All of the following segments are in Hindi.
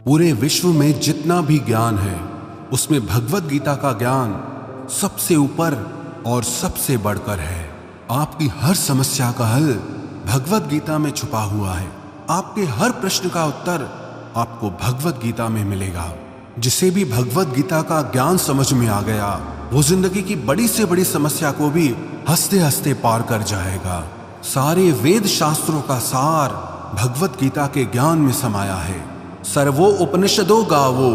पूरे विश्व में जितना भी ज्ञान है उसमें भगवत गीता का ज्ञान सबसे ऊपर और सबसे बढ़कर है। आपकी हर समस्या का हल भगवत गीता में छुपा हुआ है। आपके हर प्रश्न का उत्तर आपको भगवत गीता में मिलेगा। जिसे भी भगवत गीता का ज्ञान समझ में आ गया वो जिंदगी की बड़ी से बड़ी समस्या को भी हंसते हंसते पार कर जाएगा। सारे वेद शास्त्रों का सार भगवत गीता के ज्ञान में समाया है। सर्वो उपनिषदो गावो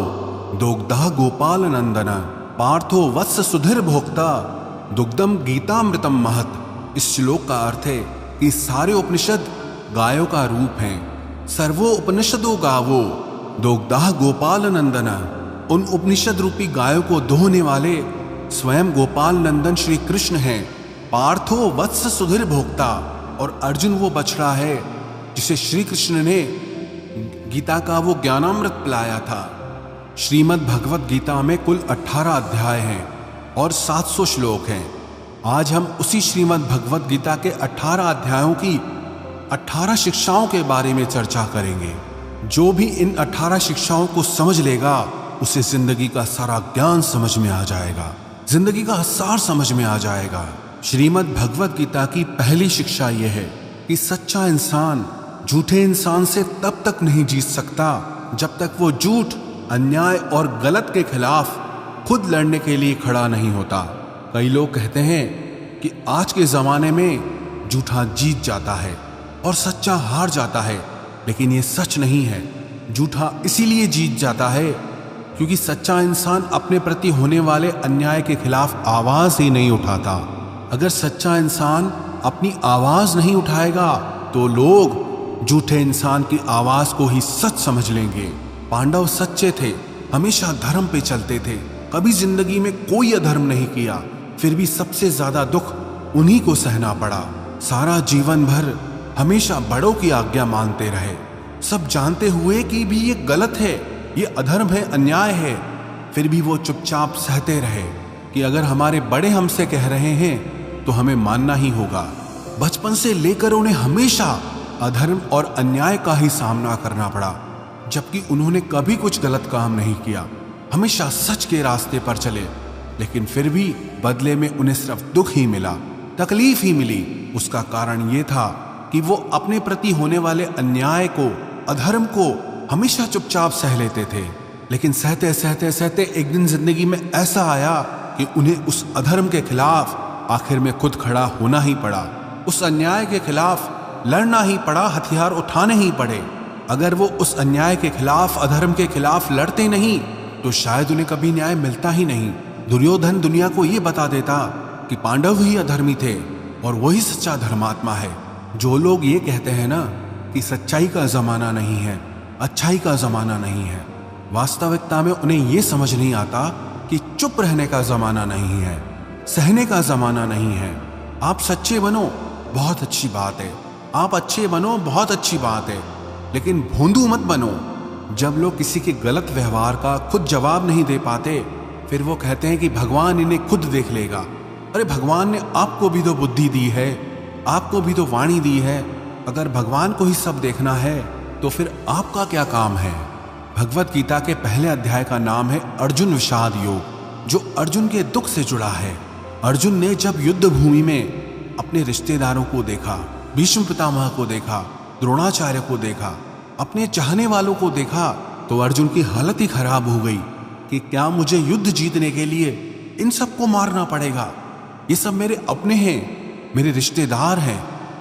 दोग्धा गोपाल नंदन पार्थो वत्स सुधीर भोक्ता दुग्धम गीतामृतम महत। इस श्लोक का अर्थ है कि सारे उपनिषद गायों का रूप हैं। सर्वो उपनिषदो गावो दोग्धा गोपाल नंदन, उन उपनिषद रूपी गायों को दोहने वाले स्वयं गोपाल नंदन श्री कृष्ण हैं। पार्थो वत्स सुधीर भोक्ता, और अर्जुन वो बछड़ा है जिसे श्री कृष्ण ने गीता का वो ज्ञानामृत पिलाया था। श्रीमद् भगवत गीता में कुल 18 अध्याय हैं और 700 श्लोक हैं। आज हम उसी श्रीमद् भगवत गीता के 18 अध्यायों की 18 शिक्षाओं के बारे में चर्चा करेंगे। जो भी इन 18 शिक्षाओं को समझ लेगा उसे जिंदगी का सारा ज्ञान समझ में आ जाएगा, जिंदगी का सार समझ में आ जाएगा। श्रीमद् भगवत गीता की पहली शिक्षा यह है कि सच्चा इंसान झूठे इंसान से तब तक नहीं जीत सकता जब तक वो झूठ, अन्याय और गलत के खिलाफ खुद लड़ने के लिए खड़ा नहीं होता। कई लोग कहते हैं कि आज के जमाने में झूठा जीत जाता है और सच्चा हार जाता है, लेकिन ये सच नहीं है। झूठा इसीलिए जीत जाता है क्योंकि सच्चा इंसान अपने प्रति होने वाले अन्याय के खिलाफ आवाज ही नहीं उठाता। अगर सच्चा इंसान अपनी आवाज नहीं उठाएगा तो लोग झूठे इंसान की आवाज को ही सच समझ लेंगे। पांडव सच्चे थे, हमेशा धर्म पे चलते थे, कभी जिंदगी में कोई अधर्म नहीं किया, फिर भी सबसे ज्यादा दुख उन्हीं को सहना पड़ा। सारा जीवन भर हमेशा बड़ों की आज्ञा मानते रहे, सब जानते हुए कि भी ये गलत है, ये अधर्म है, अन्याय है, फिर भी वो चुपचाप सहते रहे कि अगर हमारे बड़े हमसे कह रहे हैं तो हमें मानना ही होगा। बचपन से लेकर उन्हें हमेशा अधर्म और अन्याय का ही सामना करना पड़ा, जबकि उन्होंने कभी कुछ गलत काम नहीं किया, हमेशा सच के रास्ते पर चले, लेकिन फिर भी बदले में उन्हें सिर्फ दुख ही मिला, तकलीफ ही मिली। उसका कारण ये था कि वो अपने प्रति होने वाले अन्याय को, अधर्म को हमेशा चुपचाप सह लेते थे। लेकिन सहते सहते सहते एक दिन जिंदगी में ऐसा आया कि उन्हें उस अधर्म के खिलाफ आखिर में खुद खड़ा होना ही पड़ा, उस अन्याय के खिलाफ लड़ना ही पड़ा, हथियार उठाने ही पड़े। अगर वो उस अन्याय के खिलाफ, अधर्म के खिलाफ लड़ते नहीं तो शायद उन्हें कभी न्याय मिलता ही नहीं। दुर्योधन दुनिया को ये बता देता कि पांडव ही अधर्मी थे और वही सच्चा धर्मात्मा है। जो लोग ये कहते हैं ना कि सच्चाई का जमाना नहीं है, अच्छाई का जमाना नहीं है, वास्तविकता में उन्हें ये समझ नहीं आता कि चुप रहने का जमाना नहीं है, सहने का जमाना नहीं है। आप सच्चे बनो, बहुत अच्छी बात है, आप अच्छे बनो, बहुत अच्छी बात है, लेकिन भोंदू मत बनो। जब लोग किसी के गलत व्यवहार का खुद जवाब नहीं दे पाते फिर वो कहते हैं कि भगवान इन्हें खुद देख लेगा। अरे भगवान ने आपको भी तो बुद्धि दी है, आपको भी तो वाणी दी है। अगर भगवान को ही सब देखना है तो फिर आपका क्या काम है। भगवत गीता के पहले अध्याय का नाम है अर्जुन विषाद योग, जो अर्जुन के दुख से जुड़ा है। अर्जुन ने जब युद्ध भूमि में अपने रिश्तेदारों को देखा, भीष्म पितामह को देखा, द्रोणाचार्य को देखा, अपने चाहने वालों को देखा, तो अर्जुन की हालत ही खराब हो गई कि क्या मुझे युद्ध जीतने के लिए इन सबको मारना पड़ेगा। ये सब मेरे अपने हैं, मेरे रिश्तेदार हैं।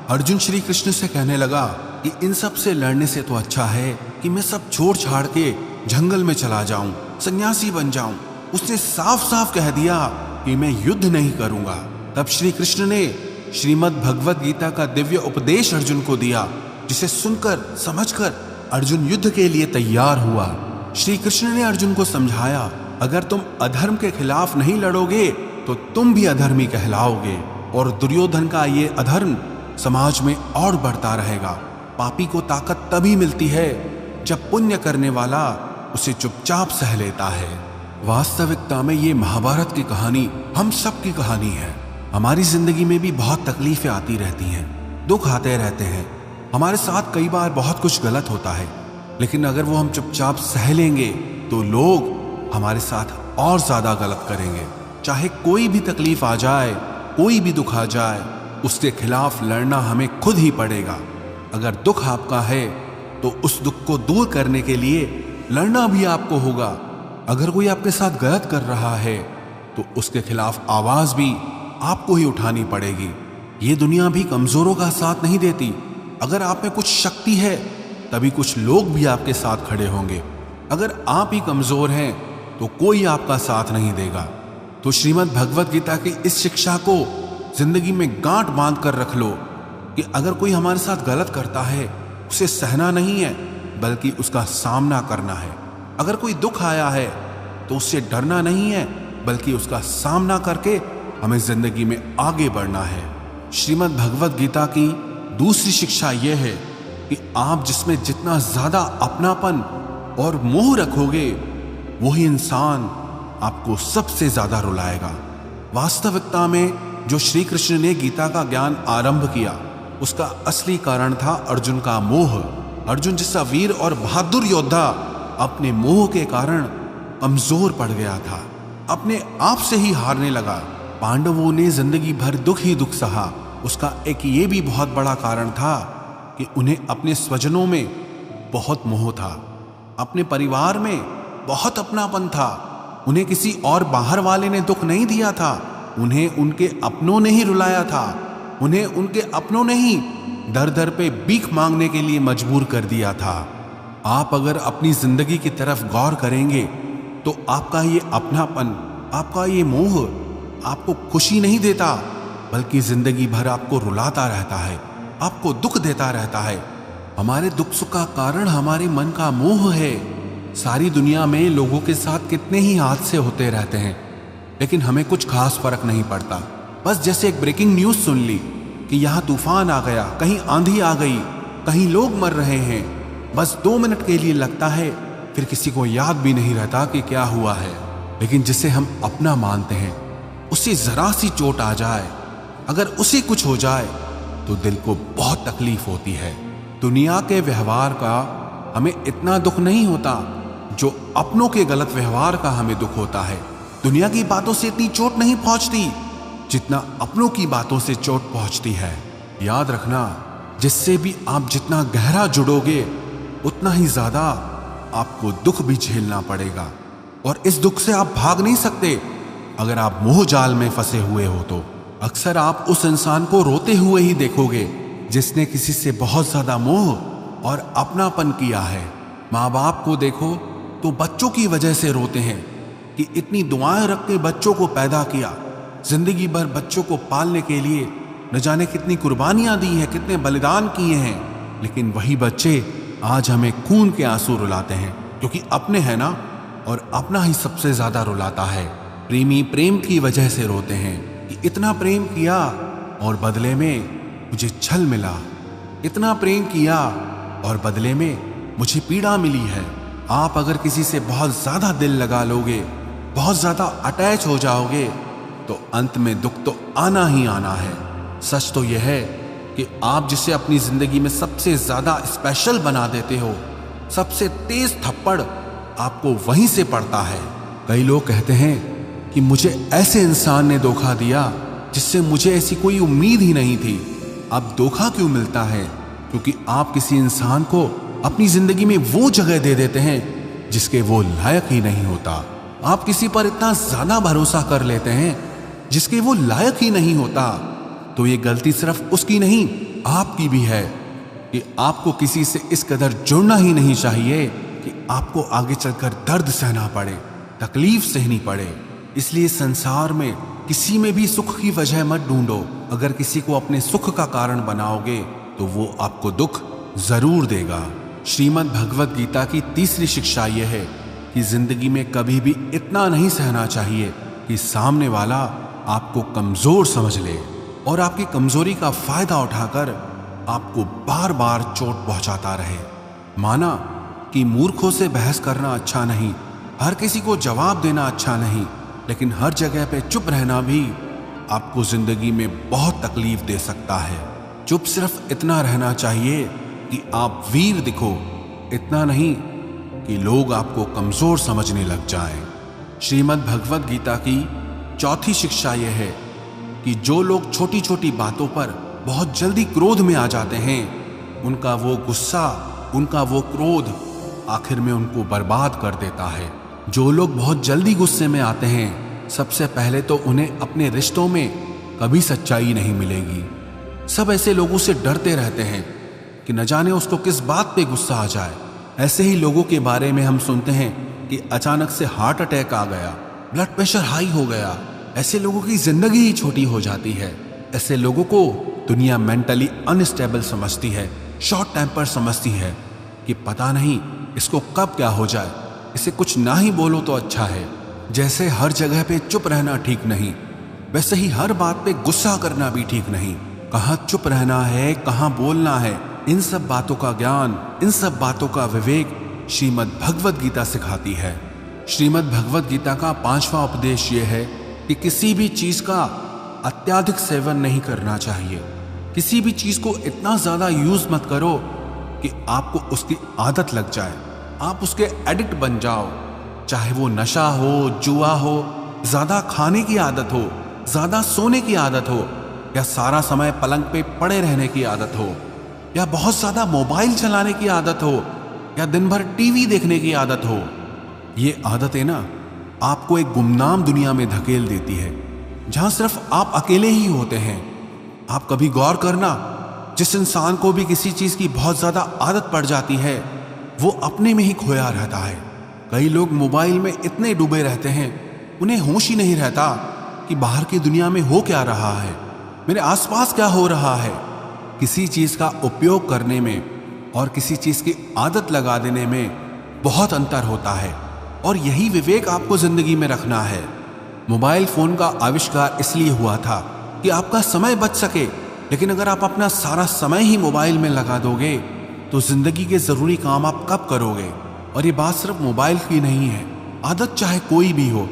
अर्जुन श्री कृष्ण से कहने लगा कि इन सब से लड़ने से तो अच्छा है कि मैं सब छोड़ छाड़ के जंगल में चला जाऊं, सन्यासी बन जाऊं। उसने साफ साफ कह दिया कि मैं युद्ध नहीं करूंगा। तब श्री कृष्ण ने श्रीमद् भगवत गीता का दिव्य उपदेश अर्जुन को दिया, जिसे सुनकर समझकर अर्जुन युद्ध के लिए तैयार हुआ। श्री कृष्ण ने अर्जुन को समझाया, अगर तुम अधर्म के खिलाफ नहीं लड़ोगे तो तुम भी अधर्मी कहलाओगे और दुर्योधन का ये अधर्म समाज में और बढ़ता रहेगा। पापी को ताकत तभी मिलती है जब पुण्य करने वाला उसे चुपचाप सह लेता है। वास्तविकता में ये महाभारत की कहानी हम सब की कहानी है। हमारी जिंदगी में भी बहुत तकलीफें आती रहती हैं, दुख आते रहते हैं, हमारे साथ कई बार बहुत कुछ गलत होता है, लेकिन अगर वो हम चुपचाप सह लेंगे तो लोग हमारे साथ और ज्यादा गलत करेंगे। चाहे कोई भी तकलीफ आ जाए, कोई भी दुख आ जाए, उसके खिलाफ लड़ना हमें खुद ही पड़ेगा। अगर दुख आपका है तो उस दुख को दूर करने के लिए लड़ना भी आपको होगा। अगर कोई आपके साथ गलत कर रहा है तो उसके खिलाफ आवाज भी आपको ही उठानी पड़ेगी। ये दुनिया भी कमजोरों का साथ नहीं देती। अगर आप में कुछ शक्ति है तभी कुछ लोग भी आपके साथ खड़े होंगे। अगर आप ही कमजोर हैं तो कोई आपका साथ नहीं देगा। तो श्रीमद् भगवत गीता की इस शिक्षा को जिंदगी में गांठ बांध कर रख लो कि अगर कोई हमारे साथ गलत करता है, उसे सहना नहीं है बल्कि उसका सामना करना है। अगर कोई दुख आया है तो उससे डरना नहीं है बल्कि उसका सामना करके हमें जिंदगी में आगे बढ़ना है। श्रीमद् भगवत गीता की दूसरी शिक्षा यह है कि आप जिसमें जितना ज्यादा अपनापन और मोह रखोगे वही इंसान आपको सबसे ज्यादा रुलाएगा। वास्तविकता में जो श्री कृष्ण ने गीता का ज्ञान आरंभ किया उसका असली कारण था अर्जुन का मोह। अर्जुन जैसा वीर और बहादुर योद्धा अपने मोह के कारण कमजोर पड़ गया था, अपने आप से ही हारने लगा। पांडवों ने जिंदगी भर दुख ही दुख सहा। उसका एक ये भी बहुत बड़ा कारण था कि उन्हें अपने स्वजनों में बहुत मोह था, अपने परिवार में बहुत अपनापन था। उन्हें किसी और बाहर वाले ने दुख नहीं दिया था, उन्हें उनके अपनों ने ही रुलाया था। उन्हें उनके अपनों ने ही दर दर पे भीख मांगने के लिए मजबूर कर दिया था। आप अगर अपनी जिंदगी की तरफ गौर करेंगे तो आपका ये अपनापन, आपका ये मोह आपको खुशी नहीं देता बल्कि जिंदगी भर आपको रुलाता रहता है, आपको दुख देता रहता है। हमारे दुख सुख का कारण हमारे मन का मोह है। सारी दुनिया में लोगों के साथ कितने ही हादसे होते रहते हैं लेकिन हमें कुछ खास फर्क नहीं पड़ता। बस जैसे एक ब्रेकिंग न्यूज सुन ली कि यहाँ तूफान आ गया, कहीं आंधी आ गई, कहीं लोग मर रहे हैं, बस 2 मिनट के लिए लगता है, फिर किसी को याद भी नहीं रहता कि क्या हुआ है। लेकिन जिसे हम अपना मानते हैं उसे जरा सी चोट आ जाए, अगर उसे कुछ हो जाए तो दिल को बहुत तकलीफ होती है। दुनिया के व्यवहार का हमें इतना दुख नहीं होता जो अपनों के गलत व्यवहार का हमें दुख होता है। दुनिया की बातों से इतनी चोट नहीं पहुंचती जितना अपनों की बातों से चोट पहुंचती है। याद रखना, जिससे भी आप जितना गहरा जुड़ोगे उतना ही ज्यादा आपको दुख भी झेलना पड़ेगा और इस दुख से आप भाग नहीं सकते। अगर आप मोह जाल में फंसे हुए हो तो अक्सर आप उस इंसान को रोते हुए ही देखोगे जिसने किसी से बहुत ज्यादा मोह और अपनापन किया है। माँ बाप को देखो तो बच्चों की वजह से रोते हैं कि इतनी दुआएं रख के बच्चों को पैदा किया, जिंदगी भर बच्चों को पालने के लिए न जाने कितनी कुर्बानियां दी हैं, कितने बलिदान किए हैं, लेकिन वही बच्चे आज हमें खून के आंसू रुलाते हैं क्योंकि अपने हैं ना, और अपना ही सबसे ज्यादा रुलाता है। प्रेमी प्रेम की वजह से रोते हैं कि इतना प्रेम किया और बदले में मुझे छल मिला, इतना प्रेम किया और बदले में मुझे पीड़ा मिली है। आप अगर किसी से बहुत ज्यादा दिल लगा लोगे, बहुत ज्यादा अटैच हो जाओगे तो अंत में दुख तो आना ही आना है। सच तो यह है कि आप जिसे अपनी जिंदगी में सबसे ज्यादा स्पेशल बना देते हो, सबसे तेज थप्पड़ आपको वहीं से पड़ता है। कई लोग कहते हैं कि मुझे ऐसे इंसान ने धोखा दिया जिससे मुझे ऐसी कोई उम्मीद ही नहीं थी। अब धोखा क्यों मिलता है? क्योंकि आप किसी इंसान को अपनी जिंदगी में वो जगह दे देते हैं जिसके वो लायक ही नहीं होता। आप किसी पर इतना ज्यादा भरोसा कर लेते हैं जिसके वो लायक ही नहीं होता। तो ये गलती सिर्फ उसकी नहीं, आपकी भी है कि आपको किसी से इस कदर जुड़ना ही नहीं चाहिए कि आपको आगे चलकर दर्द सहना पड़े, तकलीफ सहनी पड़े। इसलिए संसार में किसी में भी सुख की वजह मत ढूंढो। अगर किसी को अपने सुख का कारण बनाओगे तो वो आपको दुख जरूर देगा। श्रीमद् भगवत गीता की तीसरी शिक्षा यह है कि जिंदगी में कभी भी इतना नहीं सहना चाहिए कि सामने वाला आपको कमजोर समझ ले और आपकी कमजोरी का फायदा उठाकर आपको बार बार चोट पहुंचाता रहे। माना कि मूर्खों से बहस करना अच्छा नहीं, हर किसी को जवाब देना अच्छा नहीं, लेकिन हर जगह पे चुप रहना भी आपको जिंदगी में बहुत तकलीफ दे सकता है। चुप सिर्फ इतना रहना चाहिए कि आप वीर दिखो, इतना नहीं कि लोग आपको कमजोर समझने लग जाएं। श्रीमद् भगवद गीता की चौथी शिक्षा यह है कि जो लोग छोटी छोटी बातों पर बहुत जल्दी क्रोध में आ जाते हैं, उनका वो गुस्सा, उनका वो क्रोध आखिर में उनको बर्बाद कर देता है। जो लोग बहुत जल्दी गुस्से में आते हैं, सबसे पहले तो उन्हें अपने रिश्तों में कभी सच्चाई नहीं मिलेगी। सब ऐसे लोगों से डरते रहते हैं कि न जाने उसको किस बात पे गुस्सा आ जाए। ऐसे ही लोगों के बारे में हम सुनते हैं कि अचानक से हार्ट अटैक आ गया, ब्लड प्रेशर हाई हो गया। ऐसे लोगों की जिंदगी ही छोटी हो जाती है। ऐसे लोगों को दुनिया मेंटली अनस्टेबल समझती है, शॉर्ट टेम्पर समझती है कि पता नहीं इसको कब क्या हो जाए, इसे कुछ ना ही बोलो तो अच्छा है। जैसे हर जगह पे चुप रहना ठीक नहीं, वैसे ही हर बात पे गुस्सा करना भी ठीक नहीं। कहाँ चुप रहना है, कहाँ बोलना है, इन सब बातों का ज्ञान, इन सब बातों का विवेक श्रीमद् भगवद गीता सिखाती है। श्रीमद् भगवद गीता का 5वां उपदेश यह है कि किसी भी चीज का अत्यधिक सेवन नहीं करना चाहिए। किसी भी चीज को इतना ज्यादा यूज मत करो कि आपको उसकी आदत लग जाए, आप उसके एडिक्ट बन जाओ। चाहे वो नशा हो, जुआ हो, ज्यादा खाने की आदत हो, ज्यादा सोने की आदत हो, या सारा समय पलंग पे पड़े रहने की आदत हो, या बहुत ज्यादा मोबाइल चलाने की आदत हो, या दिन भर टीवी देखने की आदत हो। ये आदतें ना आपको एक गुमनाम दुनिया में धकेल देती है, जहां सिर्फ आप अकेले ही होते हैं। आप कभी गौर करना, जिस इंसान को भी किसी चीज की बहुत ज्यादा आदत पड़ जाती है, वो अपने में ही खोया रहता है। कई लोग मोबाइल में इतने डूबे रहते हैं, उन्हें होश ही नहीं रहता कि बाहर की दुनिया में हो क्या रहा है, मेरे आसपास क्या हो रहा है। किसी चीज का उपयोग करने में और किसी चीज की आदत लगा देने में बहुत अंतर होता है, और यही विवेक आपको जिंदगी में रखना है। मोबाइल फोन का आविष्कार इसलिए हुआ था कि आपका समय बच सके, लेकिन अगर आप अपना सारा समय ही मोबाइल में लगा दोगे तो जिंदगी के जरूरी काम आप कब करोगे। और ये बात सिर्फ मोबाइल की नहीं है, आदत चाहे कोई भी हो,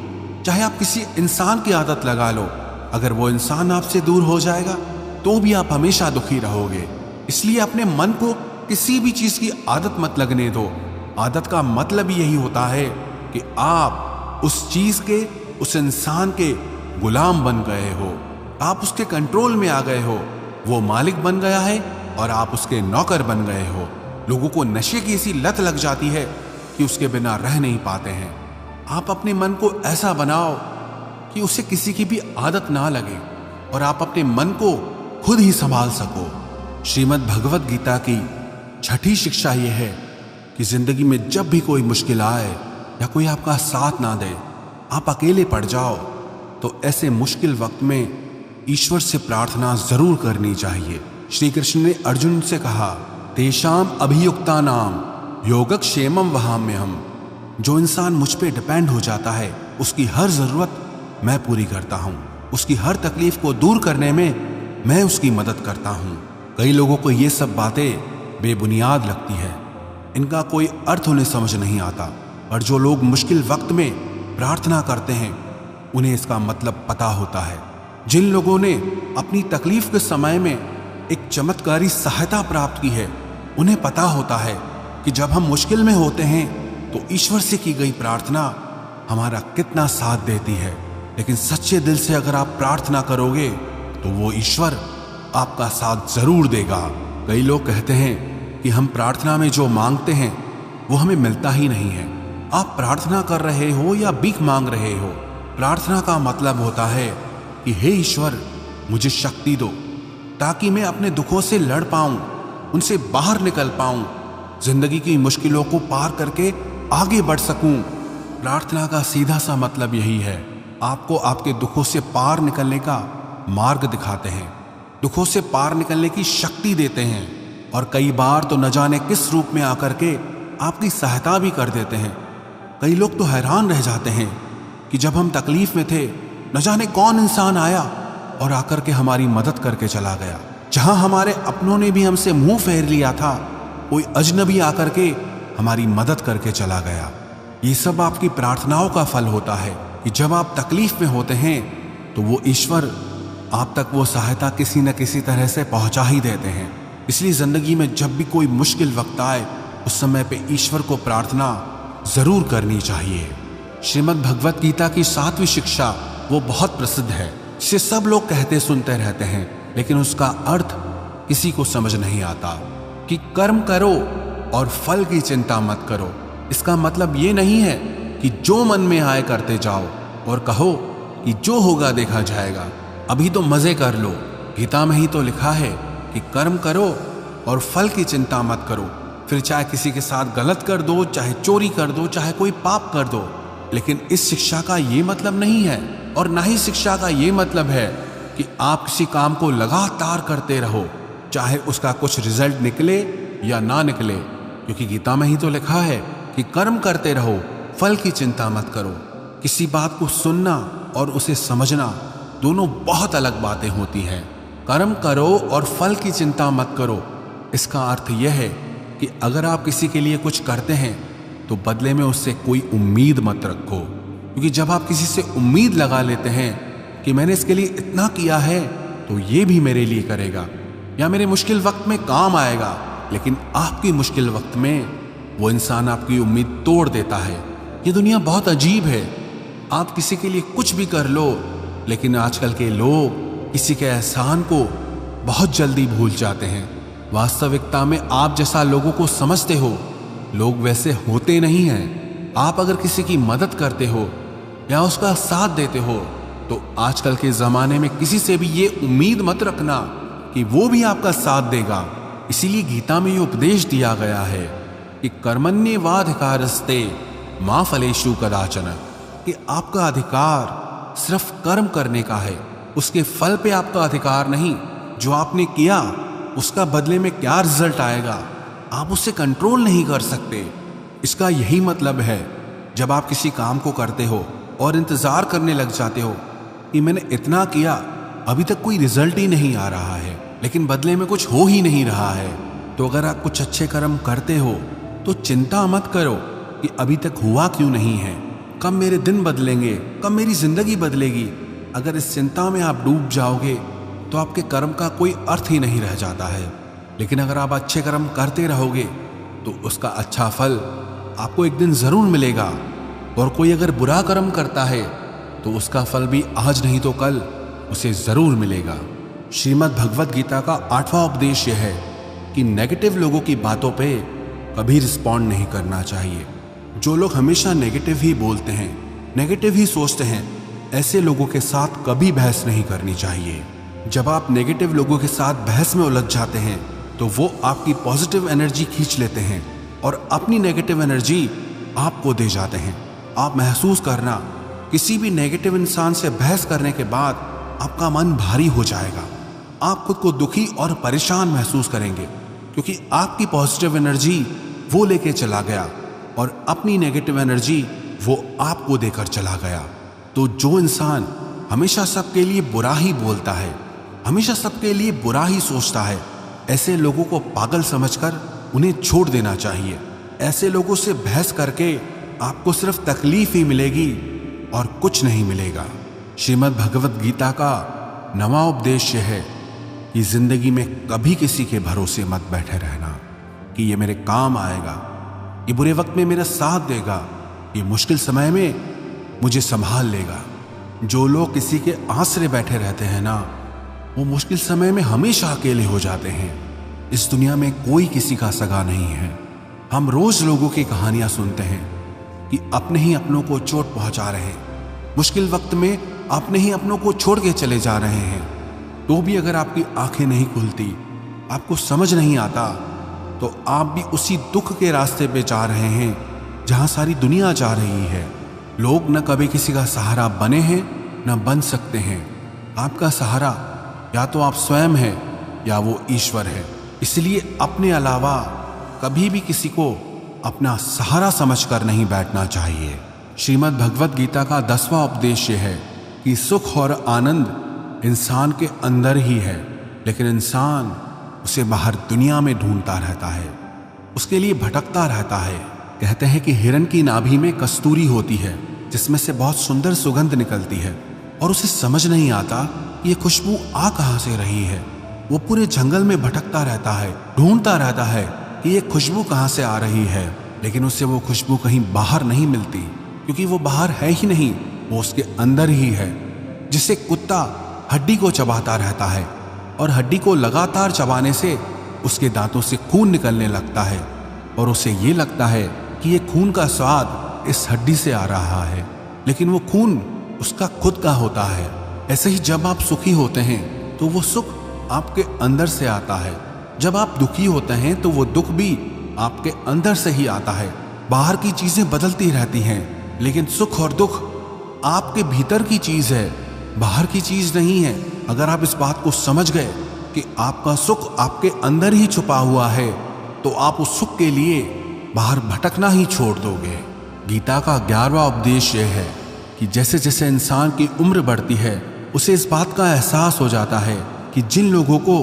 चाहे आप किसी इंसान की आदत लगा लो, अगर वो इंसान आपसे दूर हो जाएगा तो भी आप हमेशा दुखी रहोगे। इसलिए अपने मन को किसी भी चीज की आदत मत लगने दो। आदत का मतलब यही होता है कि आप उस चीज के, उस इंसान के गुलाम बन गए हो, आप उसके कंट्रोल में आ गए हो। वो मालिक बन गया है और आप उसके नौकर बन गए हो। लोगों को नशे की ऐसी लत लग जाती है कि उसके बिना रह नहीं पाते हैं। आप अपने मन को ऐसा बनाओ कि उसे किसी की भी आदत ना लगे और आप अपने मन को खुद ही संभाल सको। श्रीमद् भगवद गीता की छठी शिक्षा यह है कि जिंदगी में जब भी कोई मुश्किल आए या कोई आपका साथ ना दे, आप अकेले पड़ जाओ, तो ऐसे मुश्किल वक्त में ईश्वर से प्रार्थना जरूर करनी चाहिए। श्री कृष्ण ने अर्जुन से कहा, तेषाम अभियुक्ता नाम योगक्षेमम वहाम्यहम्। जो इंसान मुझ पे डिपेंड हो जाता है, उसकी हर जरूरत मैं पूरी करता हूँ, उसकी हर तकलीफ को दूर करने में मैं उसकी मदद करता हूँ। कई लोगों को ये सब बातें बेबुनियाद लगती है, इनका कोई अर्थ उन्हें समझ नहीं आता, और जो लोग मुश्किल वक्त में प्रार्थना करते हैं उन्हें इसका मतलब पता होता है। जिन लोगों ने अपनी तकलीफ के समय में एक चमत्कारी सहायता प्राप्त की है, उन्हें पता होता है कि जब हम मुश्किल में होते हैं तो ईश्वर से की गई प्रार्थना हमारा कितना साथ देती है। लेकिन सच्चे दिल से अगर आप प्रार्थना करोगे तो वो ईश्वर आपका साथ जरूर देगा। कई लोग कहते हैं कि हम प्रार्थना में जो मांगते हैं वो हमें मिलता ही नहीं है। आप प्रार्थना कर रहे हो या भीख मांग रहे हो, प्रार्थना का मतलब होता है कि हे ईश्वर, मुझे शक्ति दो ताकि मैं अपने दुखों से लड़ पाऊं, उनसे बाहर निकल पाऊं, जिंदगी की मुश्किलों को पार करके आगे बढ़ सकूं। प्रार्थना का सीधा सा मतलब यही है, आपको आपके दुखों से पार निकलने का मार्ग दिखाते हैं, दुखों से पार निकलने की शक्ति देते हैं, और कई बार तो न जाने किस रूप में आकर के आपकी सहायता भी कर देते हैं। कई लोग तो हैरान रह जाते हैं कि जब हम तकलीफ में थे, न जाने कौन इंसान आया और आकर के हमारी मदद करके चला गया। जहां हमारे अपनों ने भी हमसे मुंह फेर लिया था, कोई अजनबी आकर के हमारी मदद करके चला गया। ये सब आपकी प्रार्थनाओं का फल होता है कि जब आप तकलीफ में होते हैं तो वो ईश्वर आप तक वो सहायता किसी न किसी तरह से पहुंचा ही देते हैं। इसलिए जिंदगी में जब भी कोई मुश्किल वक्त आए, उस समय पे ईश्वर को प्रार्थना जरूर करनी चाहिए। श्रीमद् भगवत गीता की 7वीं शिक्षा वो बहुत प्रसिद्ध है, जिसे सब लोग कहते सुनते रहते हैं, लेकिन उसका अर्थ किसी को समझ नहीं आता कि कर्म करो और फल की चिंता मत करो। इसका मतलब ये नहीं है कि जो मन में आए करते जाओ और कहो कि जो होगा देखा जाएगा, अभी तो मजे कर लो। गीता में ही तो लिखा है कि कर्म करो और फल की चिंता मत करो। फिर चाहे किसी के साथ गलत कर दो, चाहे चोरी कर दो, चाहे कोई पाप कर दो। लेकिन इस शिक्षा का ये मतलब नहीं है, और ना ही शिक्षा का ये मतलब है कि आप किसी काम को लगातार करते रहो, चाहे उसका कुछ रिजल्ट निकले या ना निकले, क्योंकि गीता में ही तो लिखा है कि कर्म करते रहो, फल की चिंता मत करो। किसी बात को सुनना और उसे समझना दोनों बहुत अलग बातें होती हैं। कर्म करो और फल की चिंता मत करो, इसका अर्थ यह है कि अगर आप किसी के लिए कुछ करते हैं तो बदले में उससे कोई उम्मीद मत रखो, क्योंकि जब आप किसी से उम्मीद लगा लेते हैं कि मैंने इसके लिए इतना किया है तो ये भी मेरे लिए करेगा या मेरे मुश्किल वक्त में काम आएगा, लेकिन आपकी मुश्किल वक्त में वो इंसान आपकी उम्मीद तोड़ देता है। ये दुनिया बहुत अजीब है। आप किसी के लिए कुछ भी कर लो, लेकिन आजकल के लोग किसी के एहसान को बहुत जल्दी भूल जाते हैं। वास्तविकता में आप जैसा लोगों को समझते हो, लोग वैसे होते नहीं हैं। आप अगर किसी की मदद करते हो या उसका साथ देते हो तो आजकल के ज़माने में किसी से भी ये उम्मीद मत रखना कि वो भी आपका साथ देगा। इसीलिए गीता में ये उपदेश दिया गया है कि कर्मण्येवाधिकारस्ते मा फलेषु कदाचन, कि आपका अधिकार सिर्फ कर्म करने का है, उसके फल पे आपका अधिकार नहीं। जो आपने किया उसका बदले में क्या रिजल्ट आएगा आप उससे कंट्रोल नहीं कर सकते। इसका यही मतलब है, जब आप किसी काम को करते हो और इंतजार करने लग जाते हो कि मैंने इतना किया, अभी तक कोई रिजल्ट ही नहीं आ रहा है, लेकिन बदले में कुछ हो ही नहीं रहा है, तो अगर आप कुछ अच्छे कर्म करते हो तो चिंता मत करो कि अभी तक हुआ क्यों नहीं है, कब मेरे दिन बदलेंगे, कब मेरी जिंदगी बदलेगी। अगर इस चिंता में आप डूब जाओगे तो आपके कर्म का कोई अर्थ ही नहीं रह जाता है। लेकिन अगर आप अच्छे कर्म करते रहोगे तो उसका अच्छा फल आपको एक दिन जरूर मिलेगा। और कोई अगर बुरा कर्म करता है तो उसका फल भी आज नहीं तो कल उसे जरूर मिलेगा। श्रीमद् भगवत गीता का 8वां उपदेश यह है कि नेगेटिव लोगों की बातों पे कभी रिस्पॉन्ड नहीं करना चाहिए। जो लोग हमेशा नेगेटिव ही बोलते हैं, नेगेटिव ही सोचते हैं, ऐसे लोगों के साथ कभी बहस नहीं करनी चाहिए। जब आप नेगेटिव लोगों के साथ बहस में उलझ जाते हैं तो वो आपकी पॉजिटिव एनर्जी खींच लेते हैं और अपनी नेगेटिव एनर्जी आपको दे जाते हैं। आप महसूस करना, किसी भी नेगेटिव इंसान से बहस करने के बाद आपका मन भारी हो जाएगा। आप खुद को दुखी और परेशान महसूस करेंगे, क्योंकि आपकी पॉजिटिव एनर्जी वो लेके चला गया और अपनी नेगेटिव एनर्जी वो आपको देकर चला गया। तो जो इंसान हमेशा सबके लिए बुरा ही बोलता है, हमेशा सबके लिए बुरा ही सोचता है, ऐसे लोगों को पागल समझकर उन्हें छोड़ देना चाहिए। ऐसे लोगों से बहस करके आपको सिर्फ तकलीफ ही मिलेगी और कुछ नहीं मिलेगा। श्रीमद् भगवत गीता का 9वां उपदेश है कि जिंदगी में कभी किसी के भरोसे मत बैठे रहना कि ये मेरे काम आएगा, ये बुरे वक्त में मेरा साथ देगा, ये मुश्किल समय में मुझे संभाल लेगा। जो लोग किसी के आसरे बैठे रहते हैं ना, वो मुश्किल समय में हमेशा अकेले हो जाते हैं। इस दुनिया में कोई किसी का सगा नहीं है। हम रोज लोगों की कहानियां सुनते हैं कि अपने ही अपनों को चोट पहुंचा रहे हैं, मुश्किल वक्त में अपने ही अपनों को छोड़ के चले जा रहे हैं। तो भी अगर आपकी आंखें नहीं खुलती, आपको समझ नहीं आता, तो आप भी उसी दुख के रास्ते पे जा रहे हैं जहां सारी दुनिया जा रही है। लोग न कभी किसी का सहारा बने हैं न बन सकते हैं। आपका सहारा या तो आप स्वयं हैं या वो ईश्वर है। इसलिए अपने अलावा कभी भी किसी को अपना सहारा समझकर नहीं बैठना चाहिए। श्रीमद् भगवत गीता का 10वां उपदेश है कि सुख और आनंद इंसान के अंदर ही है, लेकिन इंसान उसे बाहर दुनिया में ढूंढता रहता है, उसके लिए भटकता रहता है। कहते हैं कि हिरण की नाभि में कस्तूरी होती है जिसमें से बहुत सुंदर सुगंध निकलती है, और उसे समझ नहीं आता ये खुशबू आ कहां से रही है। वो पूरे जंगल में भटकता रहता है, ढूंढता रहता है, कि ये खुशबू कहाँ से आ रही है, लेकिन उससे वो खुशबू कहीं बाहर नहीं मिलती, क्योंकि वो बाहर है ही नहीं, वो उसके अंदर ही है। जिसे कुत्ता हड्डी को चबाता रहता है और हड्डी को लगातार चबाने से उसके दांतों से खून निकलने लगता है और उसे ये लगता है कि ये खून का स्वाद इस हड्डी से आ रहा है, लेकिन वो खून उसका खुद का होता है। ऐसे ही जब आप सुखी होते हैं तो वो सुख आपके अंदर से आता है। जब आप दुखी होते हैं तो वो दुख भी आपके अंदर से ही आता है। बाहर की चीजें बदलती रहती हैं, लेकिन सुख और दुख आपके भीतर की चीज है, बाहर की चीज नहीं है। अगर आप इस बात को समझ गए कि आपका सुख आपके अंदर ही छुपा हुआ है, तो आप उस सुख के लिए बाहर भटकना ही छोड़ दोगे। गीता का 11वां उपदेश यह है कि जैसे जैसे इंसान की उम्र बढ़ती है, उसे इस बात का एहसास हो जाता है कि जिन लोगों को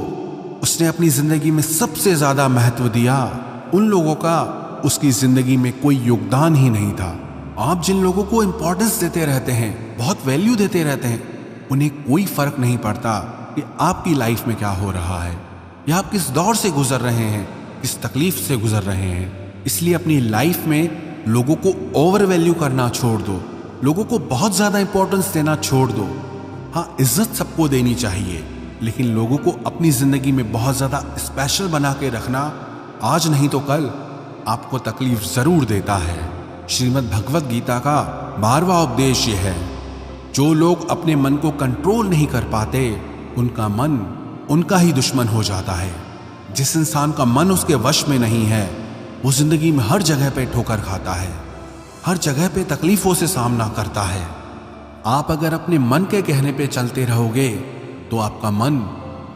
उसने अपनी जिंदगी में सबसे ज्यादा महत्व दिया, उन लोगों का उसकी जिंदगी में कोई योगदान ही नहीं था। आप जिन लोगों को इंपॉर्टेंस देते रहते हैं, बहुत वैल्यू देते रहते हैं, उन्हें कोई फर्क नहीं पड़ता कि आपकी लाइफ में क्या हो रहा है या आप किस दौर से गुजर रहे हैं, किस तकलीफ से गुजर रहे हैं। इसलिए अपनी लाइफ में लोगों को ओवर वैल्यू करना छोड़ दो, लोगों को बहुत ज्यादा इंपॉर्टेंस देना छोड़ दो। हाँ, इज्जत सबको देनी चाहिए, लेकिन लोगों को अपनी जिंदगी में बहुत ज्यादा स्पेशल बना के रखना आज नहीं तो कल आपको तकलीफ जरूर देता है। श्रीमद् भगवत गीता का 12वां उपदेश यह है, जो लोग अपने मन को कंट्रोल नहीं कर पाते, उनका मन उनका ही दुश्मन हो जाता है। जिस इंसान का मन उसके वश में नहीं है, वो जिंदगी में हर जगह पे ठोकर खाता है, हर जगह पे तकलीफों से सामना करता है। आप अगर अपने मन के कहने पे चलते रहोगे तो आपका मन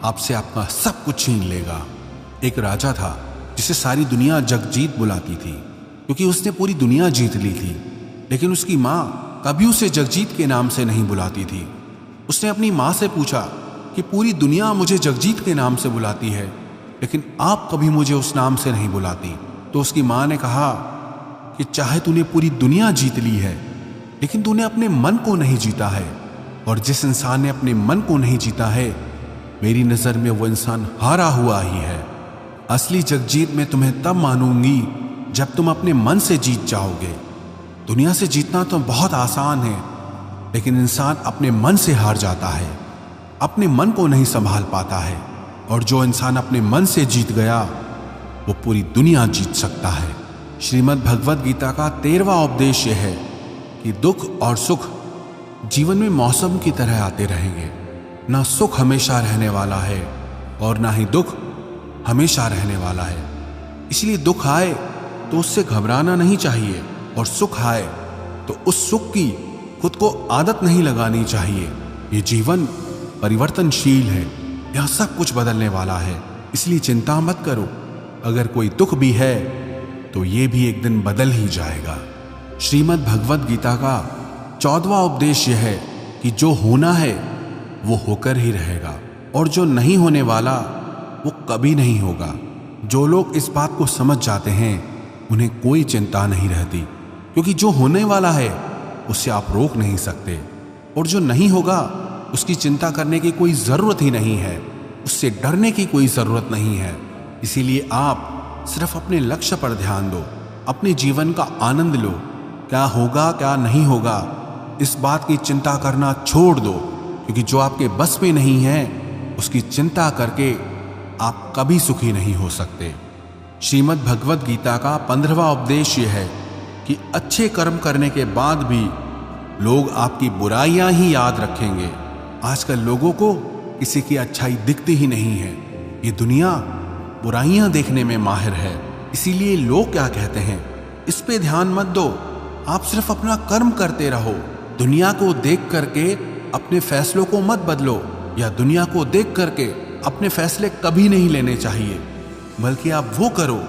आपसे आपका सब कुछ छीन लेगा। एक राजा था जिसे सारी दुनिया जगजीत बुलाती थी, क्योंकि उसने पूरी दुनिया जीत ली थी, लेकिन उसकी माँ कभी उसे जगजीत के नाम से नहीं बुलाती थी। उसने अपनी माँ से पूछा कि पूरी दुनिया मुझे जगजीत के नाम से बुलाती है, लेकिन आप कभी मुझे उस नाम से नहीं बुलाती। तो उसकी माँ ने कहा कि चाहे तूने पूरी दुनिया जीत ली है, लेकिन तूने अपने मन को नहीं जीता है, और जिस इंसान ने अपने मन को नहीं जीता है, मेरी नजर में वो इंसान हारा हुआ ही है। असली जगजीत मैं तुम्हें तब मानूंगी जब तुम अपने मन से जीत जाओगे। दुनिया से जीतना तो बहुत आसान है, लेकिन इंसान अपने मन से हार जाता है, अपने मन को नहीं संभाल पाता है। और जो इंसान अपने मन से जीत गया, वो पूरी दुनिया जीत सकता है। श्रीमद् भगवत गीता का 13वां उपदेश यह है कि दुख और सुख जीवन में मौसम की तरह आते रहेंगे। ना सुख हमेशा रहने वाला है और ना ही दुख हमेशा रहने वाला है। इसलिए दुख आए तो उससे घबराना नहीं चाहिए, और सुख आए तो उस सुख की खुद को आदत नहीं लगानी चाहिए। ये जीवन परिवर्तनशील है, यह सब कुछ बदलने वाला है, इसलिए चिंता मत करो। अगर कोई दुख भी है तो ये भी एक दिन बदल ही जाएगा। श्रीमद् भगवत गीता का 14वां उपदेश यह है कि जो होना है वो होकर ही रहेगा, और जो नहीं होने वाला वो कभी नहीं होगा। जो लोग इस बात को समझ जाते हैं, उन्हें कोई चिंता नहीं रहती, क्योंकि जो होने वाला है उसे आप रोक नहीं सकते, और जो नहीं होगा उसकी चिंता करने की कोई जरूरत ही नहीं है, उससे डरने की कोई जरूरत नहीं है। इसीलिए आप सिर्फ अपने लक्ष्य पर ध्यान दो, अपने जीवन का आनंद लो। क्या होगा क्या नहीं होगा, इस बात की चिंता करना छोड़ दो, क्योंकि जो आपके बस में नहीं है उसकी चिंता करके आप कभी सुखी नहीं हो सकते। श्रीमद् भगवत गीता का 15वां उपदेश यह है कि अच्छे कर्म करने के बाद भी लोग आपकी बुराइयां ही याद रखेंगे। आजकल लोगों को किसी की अच्छाई दिखती ही नहीं है। ये दुनिया बुराइयां देखने में माहिर है, इसीलिए लोग क्या कहते हैं, इस पे ध्यान मत दो, आप सिर्फ अपना कर्म करते रहो। दुनिया को देख करके अपने फैसलों को मत बदलो, या दुनिया को देख करके अपने फैसले कभी नहीं लेने चाहिए, बल्कि आप वो करो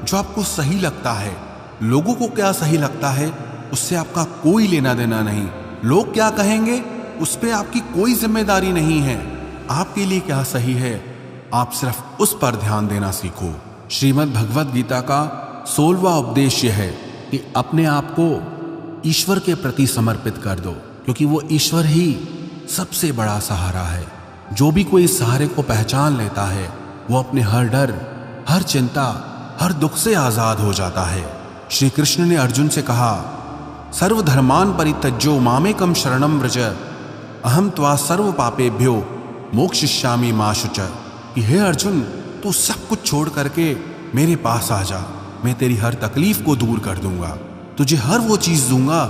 जो आपको सही लगता है। लोगों को क्या सही लगता है उससे आपका कोई लेना देना नहीं। लोग क्या कहेंगे उस पे आपकी कोई जिम्मेदारी नहीं है। आपके लिए क्या सही है, आप सिर्फ उस पर ध्यान देना सीखो। श्रीमद् भगवत गीता का 16वां उपदेश यह है कि अपने आप को ईश्वर के प्रति समर्पित कर दो, क्योंकि वो ईश्वर ही सबसे बड़ा सहारा है। जो भी कोई इस सहारे को पहचान लेता है, वो अपने हर डर, हर चिंता, हर दुख से आजाद हो जाता है। श्री कृष्ण ने अर्जुन से कहा, सर्वधर्मान परित्यज्यो मामेकम शरणम व्रज अहम त्वा सर्व पापेभ्यो मोक्षयिष्यामि मा शुच। कि हे अर्जुन, तू सब कुछ छोड़ करके मेरे पास आ जा, मैं तेरी हर तकलीफ को दूर कर दूंगा, तुझे हर वो चीज दूंगा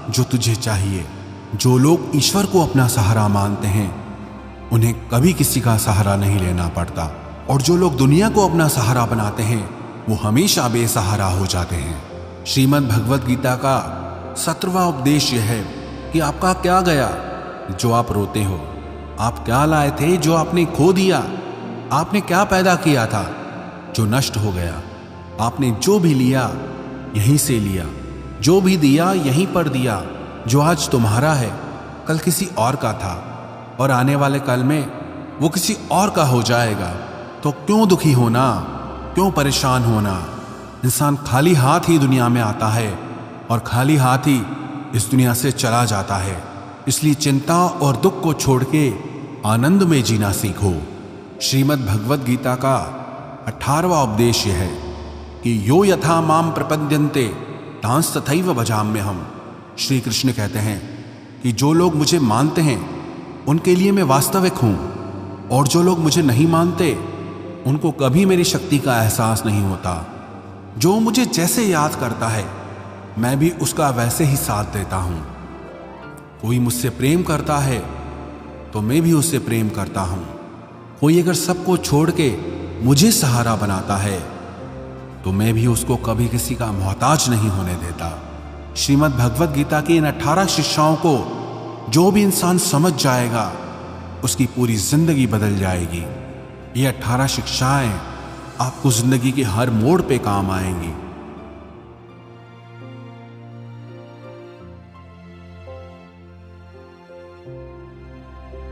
जो तुझे चाहिए। जो लोग ईश्वर को अपना सहारा मानते हैं उन्हें कभी किसी का सहारा नहीं लेना पड़ता, और जो लोग दुनिया को अपना सहारा बनाते हैं वो हमेशा बेसहारा हो जाते हैं। श्रीमद् भगवद गीता का 17वां उपदेश यह है कि आपका क्या गया जो आप रोते हो, आप क्या लाए थे जो आपने खो दिया, आपने क्या पैदा किया था जो नष्ट हो गया, आपने जो भी लिया यहीं से लिया, जो भी दिया यहीं पर दिया। जो आज तुम्हारा है कल किसी और का था, और आने वाले कल में वो किसी और का हो जाएगा। तो क्यों दुखी होना, क्यों परेशान होना। इंसान खाली हाथ ही दुनिया में आता है और खाली हाथ ही इस दुनिया से चला जाता है। इसलिए चिंता और दुख को छोड़ के आनंद में जीना सीखो। श्रीमद् भगवद गीता का 18वां उपदेश यह है कि यो यथा माम प्रपद्यन्ते तांस तथैव भजाम्यहम्। श्री कृष्ण कहते हैं कि जो लोग मुझे मानते हैं उनके लिए मैं वास्तविक हूं, और जो लोग मुझे नहीं मानते उनको कभी मेरी शक्ति का एहसास नहीं होता। जो मुझे जैसे याद करता है मैं भी उसका वैसे ही साथ देता हूं। कोई मुझसे प्रेम करता है तो मैं भी उससे प्रेम करता हूं। कोई अगर सबको छोड़ के मुझे सहारा बनाता है तो मैं भी उसको कभी किसी का मोहताज नहीं होने देता। श्रीमद् भगवद गीता की इन 18 शिक्षाओं को जो भी इंसान समझ जाएगा उसकी पूरी जिंदगी बदल जाएगी। ये 18 शिक्षाएं आपको जिंदगी के हर मोड़ पे काम आएंगी।